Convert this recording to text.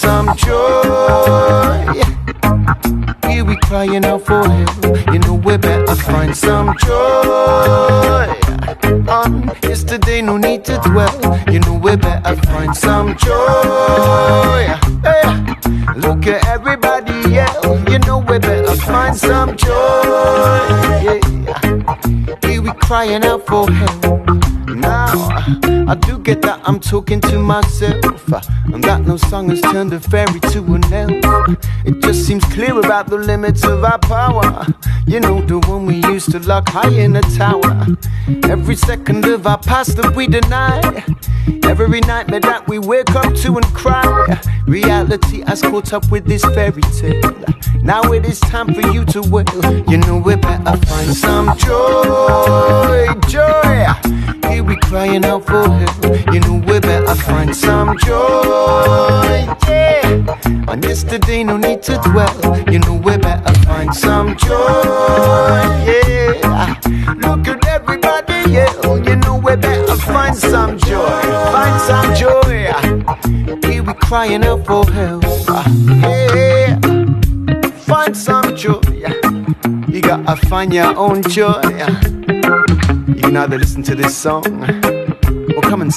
some joy. Here we crying out for help. You know we better find some joy. On yesterday, no need to dwell. You know we better find some joy. Hey, look at everybody yell. You know we better find some joy. Yeah. Here we crying out for help. Now, I do get that I'm talking to myself, and that no song has turned a fairy to an elf. It just seems clear about the limits of our power. You know, the one we used to lock high in a tower. Every second of our past that we deny, every nightmare that we wake up to and cry. Reality has caught up with this fairy tale. Now it is time for you to wail. You know we better find some joy, joy. Here we crying out for help. You know we better find some joy, yeah. On yesterday, no need to dwell. You know we better find some joy, yeah. Look at everybody yell. You know we better find some joy. Find some joy. Here we crying out for help, yeah. Find some joy. You gotta find your own joy. You can either listen to this song or come and